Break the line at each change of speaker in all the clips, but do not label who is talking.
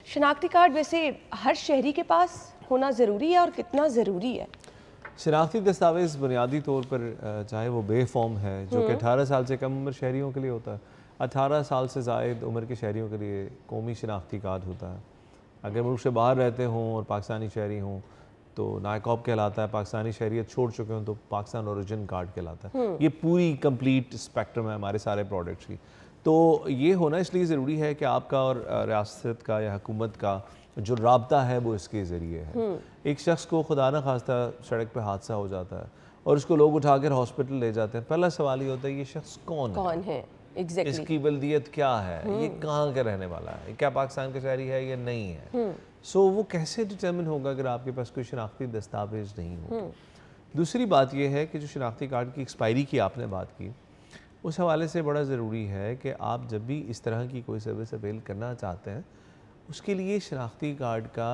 शनाख्ती card वैसे हर शहरी के पास होना ज़रूरी है और कितना ज़रूरी है?
शनाख्ती दस्तावेज़ बुनियादी तौर पर चाहे वो बे फॉर्म है जो कि 18 साल से कम उम्र शहरियों के लिए होता है, 18 साल से ज़ायद उम्र के शहरियों के लिए कौमी शनाख्ती कार्ड होता है। अगर मुल्क से बाहर रहते हों और पाकिस्तानी शहरी हों तो नायकॉब कहलाता है, पाकिस्तानी शहरियत छोड़ चुके हों तो पाकिस्तान ओरिजिन कार्ड कहलाता है। ये पूरी कंप्लीट स्पेक्ट्रम है हमारे सारे प्रोडक्ट्स की। तो ये होना इसलिए ज़रूरी है कि आपका और रियासत का या हुकूमत का जो राब्ता है वो इसके ज़रिए है। एक शख्स को खुदा न खास्ता सड़क पे हादसा हो जाता है और उसको लोग उठाकर हॉस्पिटल ले जाते हैं, पहला सवाल ये होता है ये शख्स कौन है?
Exactly.
इसकी बल्दियत क्या है, ये कहाँ का रहने वाला है, क्या पाकिस्तान का शहरी है या नहीं है। सो वो कैसे डिटर्मिन होगा अगर आपके पास कोई शनाख्ती दस्तावेज नहीं हो। दूसरी बात यह है कि जो शनाख्ती कार्ड की एक्सपायरी की आपने बात की, उस हवाले से बड़ा ज़रूरी है कि आप जब भी इस तरह की कोई सर्विस अवेल करना चाहते हैं उसके लिए शनाख्ती कार्ड का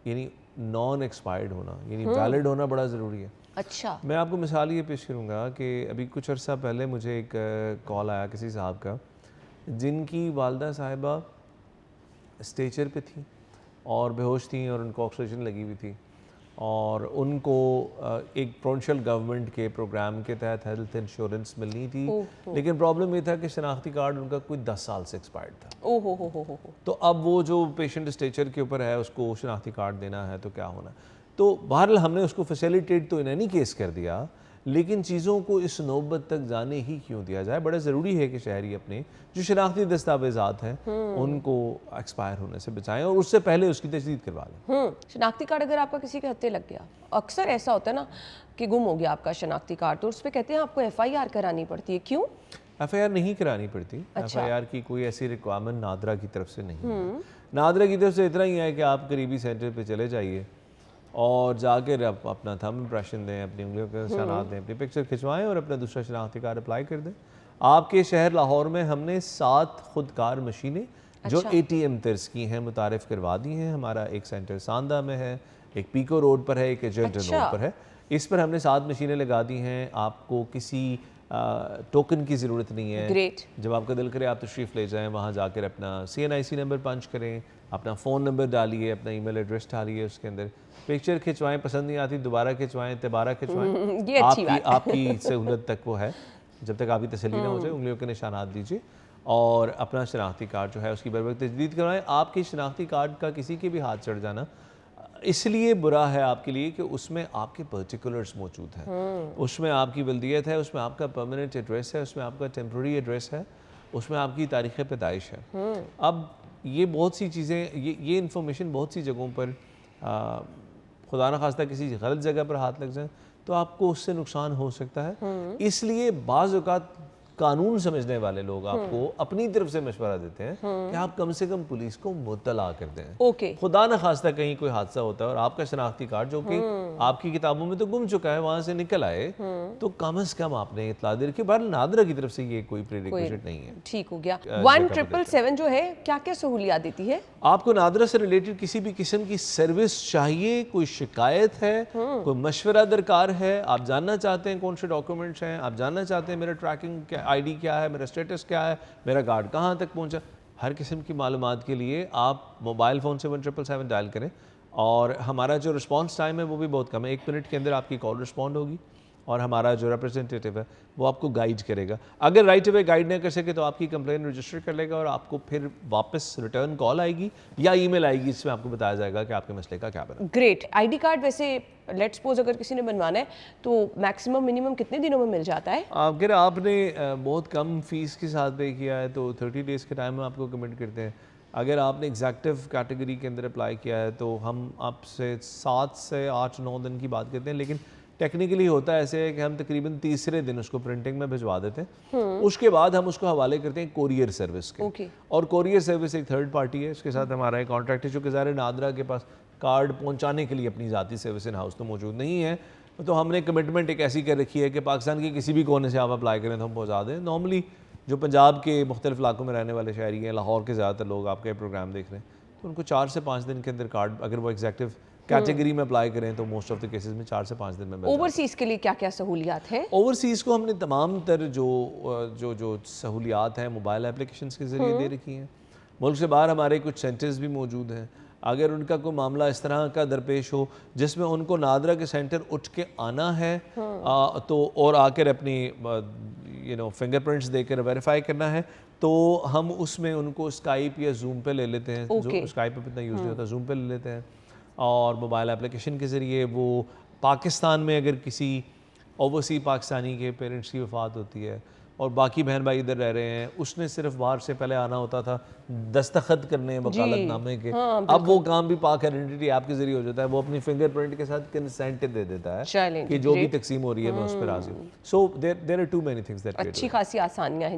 यानी नॉन एक्सपायर्ड होना यानी वैलिड होना बड़ा ज़रूरी है।
अच्छा,
मैं आपको मिसाल ये पेश करूँगा कि अभी कुछ अर्सा पहले मुझे एक कॉल आया किसी साहब का जिनकी वालदा साहिबा स्ट्रेचर पे थी और बेहोश थी और उनको ऑक्सीजन लगी हुई थी और उनको एक प्रोविंशियल गवर्नमेंट के प्रोग्राम के तहत हेल्थ इंश्योरेंस मिलनी थी, लेकिन प्रॉब्लम ये था कि शनाख्ती कार्ड उनका कोई 10 साल से एक्सपायर्ड था।
हो।
तो अब वो जो पेशेंट स्ट्रेचर के ऊपर है उसको शनाख्ती कार्ड देना है तो क्या होना। तो बहरहाल हमने उसको फैसिलिटेट तो इन एनी केस कर दिया, लेकिन चीज़ों को इस नौबत तक जाने ही क्यों दिया जाए। बड़ा ज़रूरी है कि शहरी अपने जो शनाख्ती दस्तावेज़ात हैं उनको एक्सपायर होने से बचाएं और उससे पहले उसकी तजदीद करवा लें।
शनाख्ती कार्ड अगर आपका किसी के हत्थे लग गया, अक्सर ऐसा होता है ना कि गुम हो गया आपका शनाख्ती कार्ड, तो उस पर कहते हैं आपको FIR करानी पड़ती है, क्यों?
FIR नहीं करानी पड़ती।
अच्छा।
FIR की कोई ऐसी रिक्वायरमेंट नादरा की तरफ से नहीं है। नादरा की तरफ से इतना ही है कि आप करीबी सेंटर पे चले जाइए और जाकर अपना थंब इम्प्रेशन दें, अपनी उंगलियों के निशानात दें, अपनी पिक्चर खिंचवाएं और अपना दूसरा शनाख्ती कार्ड अप्लाई कर दें। आपके शहर लाहौर में हमने 7 खुदकार मशीनें जो ATM तर्ज की हैं मुतारिफ़ करवा दी हैं। हमारा एक सेंटर सांदा में है, एक पीको रोड पर है, एक एजेंट रोड पर है। इस पर हमने 7 मशीनें लगा दी हैं। आपको किसी टोकन की ज़रूरत नहीं है।
ग्रेट।
जब आपका दिल करे आप तशरीफ़ ले जाएं, वहाँ जाकर अपना CNIC नंबर पंच करें, अपना फ़ोन नंबर डालिए, अपना ईमेल एड्रेस डालिए, उसके अंदर पिक्चर खिंचवाएं, पसंद नहीं आती दोबारा खिंचवाएं, दोबारा खिंचवाएं।
ये अच्छी बात है।
आपकी सहूलत तक वो है, जब तक आपकी तसल्ली ना हो जाए उंगलियों के निशानात दीजिए और अपना शनाख्ती कार्ड जो है उसकी बर वक्त तजदीद करवाएं। आपके शनाख्ती कार्ड का किसी के भी हाथ चढ़ जाना इसलिए बुरा है आपके लिए कि उसमें आपके पर्टिकुलर्स मौजूद हैं, उसमें आपकी बल्दियत है, उसमें आपका परमानेंट एड्रेस है, उसमें आपका टेम्प्रेरी एड्रेस है, उसमें आपकी तारीख़ पैदाइश है। अब ये बहुत सी चीज़ें ये इंफॉर्मेशन बहुत सी जगहों पर खुदा न खास्ता किसी गलत जगह पर हाथ लग जाए तो आपको उससे नुकसान हो सकता है। इसलिए बाज़ औक़ात कानून समझने वाले लोग आपको अपनी तरफ से मशवरा देते हैं कि आप कम से कम पुलिस को मुत्तला कर दें।
ओके।
खुदा न खास्ता कहीं कोई हादसा होता है और आपका शनाख्ती कार्ड जो कि आपकी किताबों में तो गुम चुका है वहां से निकल आए तो कम से कम आपने इत्तला दे रखी। बहरहाल नादरा की तरफ से ये कोई प्रीरिक्विजिट नहीं है।
ठीक हो गया। 1777 जो है क्या क्या सहूलियात देती है? आपको
नादरा से रिलेटेड किसी भी किस्म की सर्विस चाहिए, कोई शिकायत है, कोई मशवरा दरकार है, आप जानना चाहते हैं कौन से डॉक्यूमेंट्स हैं, आप जानना चाहते हैं मेरा ट्रैकिंग ID क्या है, मेरा स्टेटस क्या है, मेरा कार्ड कहाँ तक पहुँचा, हर किस्म की मालूमात के लिए आप मोबाइल फ़ोन से 1777 डायल करें और हमारा जो रिस्पांस टाइम है वो भी बहुत कम है। 1 मिनट के अंदर आपकी कॉल रिस्पॉन्ड होगी और हमारा जो रिप्रेजेंटेटिव है वो आपको गाइड करेगा। अगर राइट अवे गाइड नहीं कर सके तो आपकी कंप्लेन रजिस्टर कर लेगा और आपको फिर वापस रिटर्न कॉल आएगी या ईमेल आएगी जिसमें आपको बताया जाएगा कि आपके मसले का क्या बना।
ग्रेट। ID कार्ड वैसे लेट्स सपोज अगर किसी ने बनवाना है तो मैक्सिमम मिनिमम कितने दिनों में मिल जाता है?
अगर आपने बहुत कम फीस के साथ पे किया है तो 30 डेज़ के टाइम में आपको कमिट करते हैं। अगर आपने एग्जैक्टिव कैटेगरी के अंदर अप्लाई किया है तो हम आपसे 7 से 8-9 दिन की बात करते हैं, लेकिन टेक्निकली होता ऐसे है कि हम तकरीबन तीसरे दिन उसको प्रिंटिंग में भिजवा देते हैं। उसके बाद हम उसको हवाले करते हैं कोरियर सर्विस के। और कोरियर सर्विस एक थर्ड पार्टी है, इसके साथ हमारा एक कॉन्ट्रैक्ट है। चूँकि ज़ाहिर नादरा के पास कार्ड पहुंचाने के लिए अपनी ज़ाती सर्विस इन हाउस तो मौजूद नहीं है, तो हमने कमिटमेंट एक ऐसी कर रखी है कि पाकिस्तान के किसी भी कोने से आप अप्लाई करें तो हम पहुँचा दें। नॉर्मली जो पंजाब के मुख्तलिफ इलाकों में रहने वाले शहरी हैं, लाहौर के ज़्यादातर लोग आपके प्रोग्राम देख रहे हैं, तो उनको 4 से 5 दिन के अंदर कार्ड, अगर वो एग्जैक्टिव कैटेगरी में अप्लाई करें तो मोस्ट ऑफ द केसेस में 4 से 5 दिन में।
ओवरसीज़ के लिए क्या क्या सहूलियात है?
ओवरसीज़ को हमने तमाम तर जो सहूलियात हैं मोबाइल एप्लीकेशंस के ज़रिए दे रखी हैं। मुल्क से बाहर हमारे कुछ सेंटर्स भी मौजूद हैं, अगर उनका कोई मामला इस तरह का दरपेश हो जिसमें उनको नादरा के सेंटर उठ के आना है तो और आकर अपनी फिंगरप्रिंट्स देकर वेरीफाई करना है, तो हम उसमें उनको स्काइप या जूम पे ले लेते हैं। जो स्काइप पे इतना यूज़ नहीं होता, जूम पे ले लेते हैं, और मोबाइल एप्लीकेशन के ज़रिए वो पाकिस्तान में अगर किसी ओवरसी पाकिस्तानी के पेरेंट्स की वफ़ात होती है और बाकी बहन भाई इधर रह रहे हैं, उसने सिर्फ बाहर से पहले आना होता था दस्तखत करने वकालतनामे के, अब वो काम भी पाक आइडेंटिटी ऐप के जरिए हो जाता है। वो अपनी फिंगरप्रिंट के साथ कंसेंट दे देता है कि जो भी तकसीम हो रही है मैं उस पर राजी हूँ। So there are too many things that
अच्छी खासी आसानियाँ हैं।